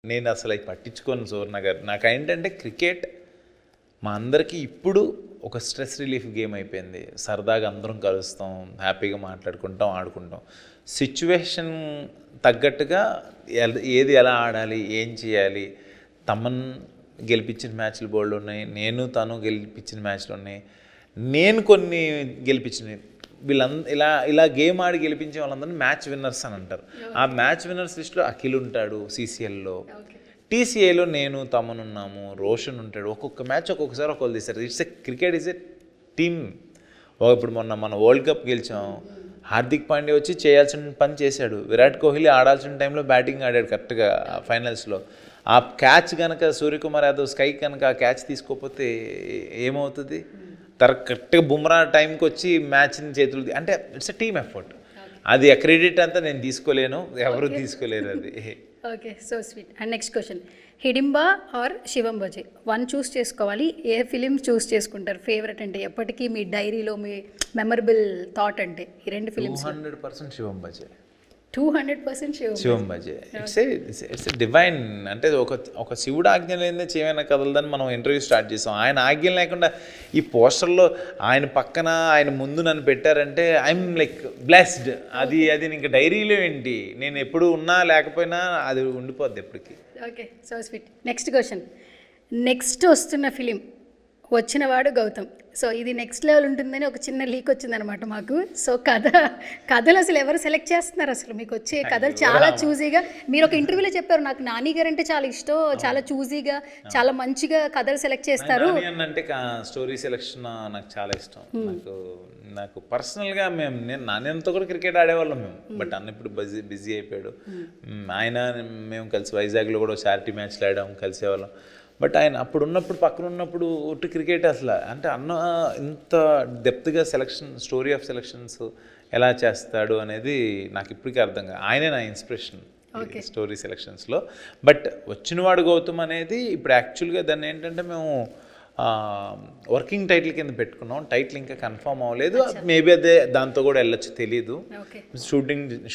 నేను అసలు అవి పట్టించుకోను సువర్ణ గారు. నాకేంటంటే క్రికెట్ మా అందరికీ ఇప్పుడు ఒక స్ట్రెస్ రిలీఫ్ గేమ్ అయిపోయింది. సరదాగా అందరం కలుస్తాం, హ్యాపీగా మాట్లాడుకుంటాం, ఆడుకుంటాం. సిచ్యువేషన్ తగ్గట్టుగా ఏది ఎలా ఆడాలి, ఏం చేయాలి. తమన్ గెలిపించిన మ్యాచ్లు బోల్డ్ ఉన్నాయి, నేను తను గెలిపించిన మ్యాచ్లు ఉన్నాయి, నేను కొన్ని గెలిపించినవి. ఇలా గేమ్ ఆడి గెలిపించే వాళ్ళందరినీ మ్యాచ్ విన్నర్స్ అని అంటారు. ఆ మ్యాచ్ విన్నర్స్ లిస్టులో అఖిల్ ఉంటాడు CCLలో, TCAలో నేను తమన్ ఉన్నాము, రోషన్ ఉంటాడు. ఒక్కొక్క మ్యాచ్ ఒక్కొక్కసారి ఒకళ్ళు తీస్తారు. Cricket is a team. ఇప్పుడు మన వరల్డ్ కప్ గెలిచాం, హార్దిక్ పాండ్యా వచ్చి చేయాల్సిన పని చేశాడు, విరాట్ కోహ్లీ ఆడాల్సిన టైంలో బ్యాటింగ్ ఆడాడు కరెక్ట్గా ఫైనల్స్లో. ఆ క్యాచ్ కనుక సూర్యకుమార్ యాదవ్ స్కై కనుక ఆ క్యాచ్ తీసుకోకపోతే ఏమవుతుంది? కరెక్ట్గా బుమ్రా టైంకి వచ్చి మ్యాచ్ని చేతులు అంటే ఇట్స్ ఎ టీమ్ ఎఫర్ట్. అది క్రెడిట్ అంతా నేను తీసుకోలేను, ఎవరు తీసుకోలేరు అది. Okay, so sweet. And next question, Hidimba or Shivam Bhaje, one choose చేసుకోవాలి, ఏ ఫిలిం చూస్ చేసుకుంటారు ఫేవరెట్ అంటే? ఎప్పటికీ మీ డైరీలో మీ మెమరబుల్ థాట్ అంటే ఈ రెండు films? 200% Shivam Bhaje. 200% Shivam Bhaje. It's divine. అంటే ఒక శివుడు ఆజ్ఞ లేదే చేయమైనా కదలదని మనం ఇంటర్వ్యూ స్టార్ట్ చేసాం. ఆయన ఆజ్ఞ లేకుండా ఈ పోస్టర్లో ఆయన పక్కన ఆయన ముందు నన్ను పెట్టారంటే ఐఎమ్ లైక్ బ్లెస్డ్. అది ఇంకా డైరీలో ఏంటి, నేను ఎప్పుడు ఉన్నా లేకపోయినా అది ఉండిపోద్ది ఎప్పటికీ. Okay, so sweet. Next question, next వస్తున్న ఫిలిం వచ్చినవాడు గౌతమ్. సో ఇది నెక్స్ట్ లెవెల్ ఉంటుందని ఒక చిన్న లీక్ వచ్చిందనమాట మాకు. సో కథలు అసలు ఎవరు సెలెక్ట్ చేస్తున్నారు? అసలు మీకు వచ్చే కథలు చాలా చూజీగా, మీరు ఒక ఇంటర్వ్యూలో చెప్పారు, నాకు నాని గారు అంటే చాలా ఇష్టం, చాలా చూజీగా చాలా మంచిగా కథలు సెలెక్ట్ చేస్తారు అంటే. స్టోరీ సెలెక్షన్ నాకు చాలా ఇష్టం. నాకు పర్సనల్గా నేను నానితో కూడా క్రికెట్ ఆడేవాళ్ళం మేము. బట్ అన్న ఇప్పుడు బిజీ అయిపోయాడు. ఆయన మేము కలిసి వైజాగ్లో కూడా చారిటీ మ్యాచ్లు ఆడాము, కలిసేవాళ్ళం. బట్ ఆయన అప్పుడు ఉన్నప్పుడు పక్కన ఉన్నప్పుడు ఒట్టి క్రికెట్ అసలు అంటే అన్న ఇంత డెప్త్గా స్టోరీ ఆఫ్ సెలక్షన్స్ ఎలా చేస్తాడు అనేది నాకు ఇప్పటికీ అర్థం కాదు. ఆయనే నా ఇన్స్పిరేషన్ స్టోరీ సెలక్షన్స్లో. బట్ వచ్చినవాడు గౌతమ్ అనేది ఇప్పుడు యాక్చువల్గా దాన్ని ఏంటంటే మేము వర్కింగ్ టైటిల్ కింద పెట్టుకున్నాం. టైటిల్ ఇంకా కన్ఫర్మ్ అవ్వలేదు, మేబీ అదే దాంతో కూడా వెళ్ళొచ్చు, తెలీదు.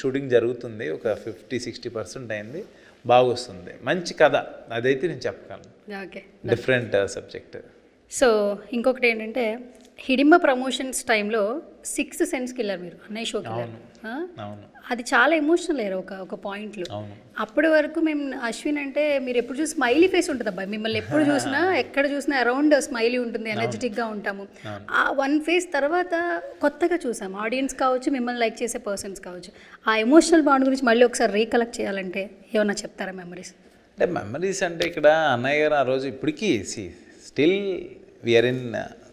షూటింగ్ జరుగుతుంది, ఒక 50-60% అయింది, బాగా వస్తుంది, మంచి కథ, అదైతే నేను చెప్పగలను. Different subject. సో ఇంకొకటి ఏంటంటే, హిడింబ ప్రమోషన్స్ టైంలో 6th సెన్స్ కిల్లర్ మీరు అన్నయ్య షోకి వెళ్ళారు, అది చాలా ఎమోషనల్ అయ్యారు ఒక పాయింట్లో. అప్పటి వరకు మేము అశ్విన్ అంటే మీరు ఎప్పుడు చూసి స్మైలీ ఫేస్ ఉంటుంది అబ్బాయి, మిమ్మల్ని ఎప్పుడు చూసినా ఎక్కడ చూసినా అరౌండ్ స్మైలీ ఉంటుంది, ఎనర్జెటిక్గా ఉంటాము. ఆ వన్ ఫేస్ తర్వాత కొత్తగా చూసాము, ఆడియన్స్ కావచ్చు, మిమ్మల్ని లైక్ చేసే పర్సన్స్ కావచ్చు. ఆ ఎమోషనల్ బాండ్ గురించి మళ్ళీ ఒకసారి రీకలెక్ట్ చేయాలంటే ఏమన్నా చెప్తారా మెమరీస్? అంటే మెమరీస్ అంటే ఇక్కడ అన్నయ్య గారు ఆ రోజు ఇప్పటికీ స్టిల్ వీఆర్ ఇన్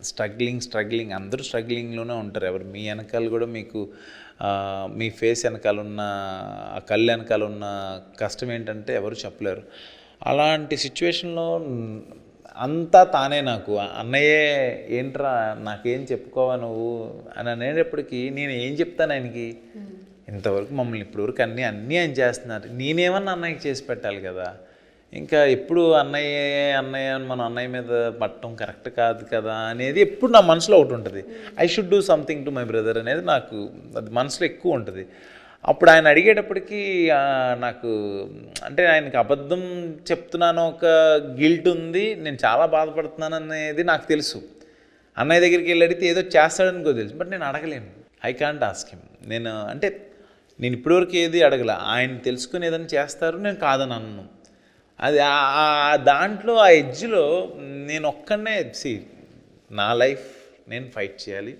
స్ట్రగ్లింగ్, అందరూ స్ట్రగ్లింగ్లోనే ఉంటారు. ఎవరు మీ వెనకాల కూడా మీకు మీ ఫేస్ వెనకాల ఉన్న ఆ కళ్ళు వెనకాల ఉన్న కష్టం ఏంటంటే ఎవరు చెప్పలేరు. అలాంటి సిచ్యువేషన్లో అంతా తానే నాకు అన్నయ్యే ఏంట్రా నాకేం చెప్పుకోవా నువ్వు అని అనేటప్పటికీ నేను ఏం చెప్తాను ఆయనకి? ఇంతవరకు మమ్మల్ని ఇప్పటివరకు అన్నీ ఆయన చేస్తున్నారు, నేనేమన్నా అన్నయ్యకి చేసి పెట్టాలి కదా. ఇంకా ఎప్పుడు అన్నయ్య మన అన్నయ్య మీద పట్టడం కరెక్ట్ కాదు కదా అనేది ఎప్పుడు నా మనసులో ఒకటి ఉంటుంది. I should do something to my brother అనేది నాకు అది మనసులో ఎక్కువ ఉంటుంది. అప్పుడు ఆయన అడిగేటప్పటికీ నాకు అంటే ఆయనకి అబద్ధం చెప్తున్నాను ఒక గిల్ట్ ఉంది, నేను చాలా బాధపడుతున్నాను అనేది నాకు తెలుసు. అన్నయ్య దగ్గరికి వెళ్ళి అడిగితే ఏదో చేస్తాడని తెలుసు, బట్ నేను అడగలేను. I can't ask him. నేను ఇప్పటివరకు ఏది అడగల. ఆయన తెలుసుకుని ఏదైనా చేస్తారు, నేను కాదని అన్నాను. అది దాంట్లో ఆ ఎడ్జ్లో నేను ఒక్కనే నా లైఫ్ నేను ఫైట్ చేయాలి,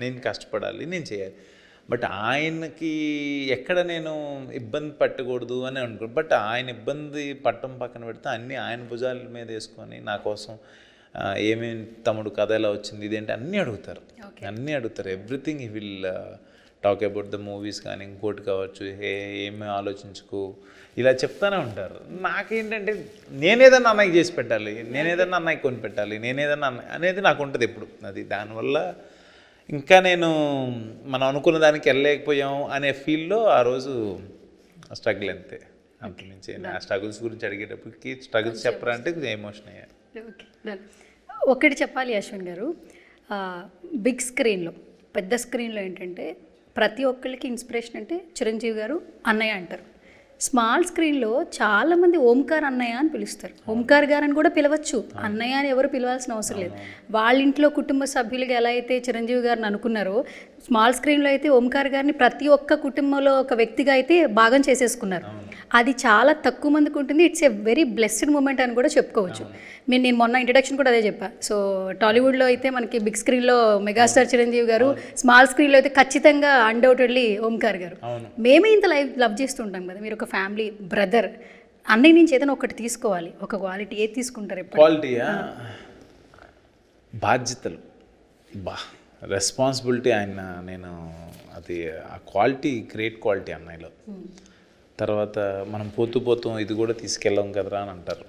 నేను కష్టపడాలి, నేను చేయాలి. బట్ ఆయనకి ఎక్కడ నేను ఇబ్బంది పట్టకూడదు అని అనుకో. బట్ ఆయన ఇబ్బంది పట్టడం పక్కన పెడితే అన్నీ ఆయన భుజాల మీద వేసుకొని నా కోసం ఏమేమి తమ్ముడు కథ ఎలా వచ్చింది ఇదేంటి అన్నీ అడుగుతారు. Everything he will talk about the movies కానీ ఇంకోటి కావచ్చు, ఏమి ఆలోచించుకో ఇలా చెప్తానే ఉంటారు. నాకేంటంటే నేనేదన్నా అన్నయ్యకి చేసి పెట్టాలి, నేనేదన్నా అన్నయ్యకి కొని పెట్టాలి, నేనేదన్నా అనేది నాకు ఉంటుంది ఎప్పుడు. అది దానివల్ల ఇంకా నేను మనం అనుకున్న దానికి వెళ్ళలేకపోయాం అనే ఫీల్లో ఆ రోజు స్ట్రగుల్ అంతే. అంతకుమించి ఆ స్ట్రగుల్స్ గురించి అడిగేటప్పటికి స్ట్రగుల్స్ చెప్పాలంటే ఎమోషన్ అయ్యారు. ఒకటి చెప్పాలి అశ్విన్ గారు, బిగ్ స్క్రీన్లో పెద్ద స్క్రీన్లో ఏంటంటే ప్రతి ఒక్కరికి ఇన్స్పిరేషన్ అంటే చిరంజీవి గారు, అన్నయ్య అంటారు. స్మాల్ స్క్రీన్లో చాలామంది ఓంకార్ అన్నయ్య అని పిలుస్తారు. ఓంకార్ గారు అని కూడా పిలవచ్చు, అన్నయ్య అని ఎవరు పిలవాల్సిన అవసరం లేదు. వాళ్ళ ఇంట్లో కుటుంబ సభ్యులుగా ఎలా అయితే చిరంజీవి గారిని అనుకున్నారో, స్మాల్ స్క్రీన్లో అయితే ఓంకార్ గారిని ప్రతి ఒక్క కుటుంబంలో ఒక వ్యక్తిగా అయితే భాగం చేసేసుకున్నారు. అది చాలా తక్కువ మందికి ఉంటుంది. It's a very blessed moment అని కూడా చెప్పుకోవచ్చు. నేను మొన్న ఇంట్రడక్షన్ కూడా అదే చెప్పా. సో టాలీవుడ్లో అయితే మనకి బిగ్ స్క్రీన్లో మెగాస్టార్ చిరంజీవి గారు, స్మాల్ స్క్రీన్లో అయితే ఖచ్చితంగా అన్డౌటెడ్లీ ఓంకార్ గారు. మేమే ఇంత లవ్ చేస్తుంటాం కదా, మీరు ఒక ఫ్యామిలీ బ్రదర్, అన్నయ్య నుంచి ఏదైనా ఒకటి తీసుకోవాలి, ఒక క్వాలిటీ ఏది తీసుకుంటారు? క్వాలిటీయా? బాధ్యతలు, రెస్పాన్సిబిలిటీ. నేను అది ఆ క్వాలిటీ, గ్రేట్ క్వాలిటీ అన్నయ్యలో. తర్వాత మనం పోతూ ఇది కూడా తీసుకెళ్ళాం కదరా అని అంటారు.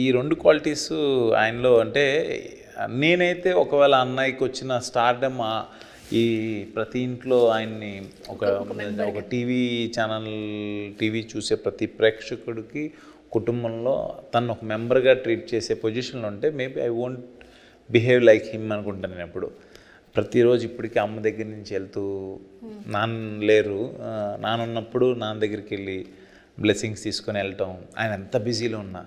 ఈ 2 క్వాలిటీస్ ఆయనలో. అంటే నేనైతే ఒకవేళ అన్నయ్యకి వచ్చిన స్టార్డమ్, ఈ ప్రతి ఇంట్లో ఆయన్ని ఒక టీవీ చూసే ప్రతి ప్రేక్షకుడికి కుటుంబంలో తను ఒక మెంబర్గా ట్రీట్ చేసే పొజిషన్లో ఉంటే maybe I won't behave like him అనుకుంటాను నేను ఎప్పుడు. ప్రతిరోజు ఇప్పటికీ అమ్మ దగ్గర నుంచి వెళ్తూ, నాన్న లేరు, నాన్న ఉన్నప్పుడు నాన్న దగ్గరికి వెళ్ళి బ్లెస్సింగ్స్ తీసుకొని వెళ్ళటం. ఆయన ఎంత బిజీలో ఉన్నా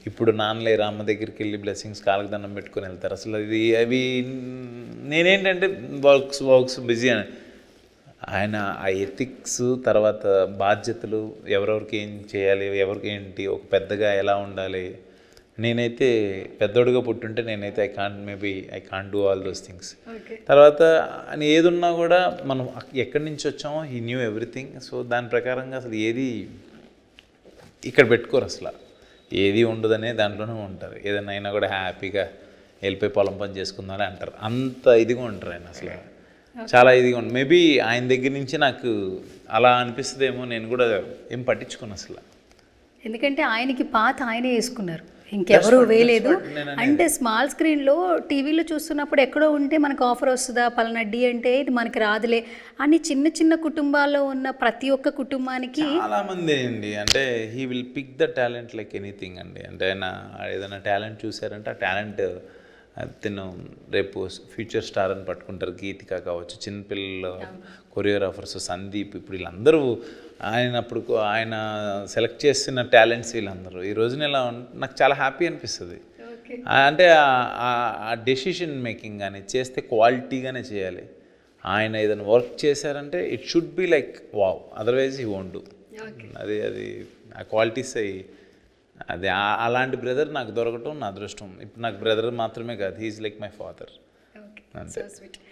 ఇప్పుడు నాన్న లేరు, అమ్మ దగ్గరికి వెళ్ళి బ్లెస్సింగ్స్ కాళ్ళకి దండం పెట్టుకొని వెళ్తారు. అసలు అవి నేనేంటంటే వర్క్స్ బిజీ అని. ఆయన ఆ ఎథిక్స్, తర్వాత బాధ్యతలు, ఎవరెవరికి ఏం చేయాలి, ఎవరికి ఏంటి, ఒక పెద్దగా ఎలా ఉండాలి. నేనైతే పెద్దోడుగా పుట్టుంటే నేనైతే I can't do all those things. తర్వాత అని ఏదున్నా కూడా మనం ఎక్కడి నుంచి వచ్చామో హీ న్యూ ఎవ్రీథింగ్. సో దాని ప్రకారంగా అసలు ఏది ఇక్కడ పెట్టుకోరు, అసలు ఏది ఉండదనే దాంట్లోనే ఉంటారు. ఏదైనా అయినా కూడా హ్యాపీగా వెళ్ళిపోయి పొలం పని చేసుకుందామని అంటారు. అంత ఇదిగా ఉంటారు ఆయన, అసలు చాలా ఇదిగా ఉంటుంది. మేబీ ఆయన దగ్గర నుంచి నాకు అలా అనిపిస్తుందేమో. నేను కూడా ఏం పట్టించుకోను అసలు, ఎందుకంటే ఆయనకి పాత ఆయనే వేసుకున్నారు, ఇంకెవరు వేయలేదు. అంటే స్మాల్ స్క్రీన్లో టీవీలో చూస్తున్నప్పుడు ఎక్కడో ఉంటే మనకు ఆఫర్ వస్తుందా, పలానా డి అంటే ఇది మనకి రాదులే అని చిన్న కుటుంబాల్లో ఉన్న ప్రతి ఒక్క కుటుంబానికి చాలామంది అండి. అంటే he will pick the talent like anything అండి. అంటే ఆయన ఏదైనా టాలెంట్ చూసారంటే ఆ టాలెంట్ తిను రేపు ఫ్యూచర్ స్టార్ అని పట్టుకుంటారు. గీతిక కావచ్చు, చిన్నపిల్లలు కొరియోగ్రాఫర్స్, సందీప్, ఇప్పుడు వీళ్ళందరూ ఆయన సెలెక్ట్ చేసిన టాలెంట్స్ వీళ్ళందరూ ఈ రోజున ఇలా నాకు చాలా హ్యాపీ అనిపిస్తుంది. అంటే ఆ డెసిషన్ మేకింగ్ కానీ చేస్తే క్వాలిటీగానే చేయాలి. ఆయన ఏదైనా వర్క్ చేశారంటే it should be like wow, otherwise he won't do. అది ఆ క్వాలిటీస్ అది అలాంటి బ్రదర్ నాకు దొరకటం నా అదృష్టం. ఇప్పుడు నాకు బ్రదర్ మాత్రమే కాదు, he is like my father. అంతే.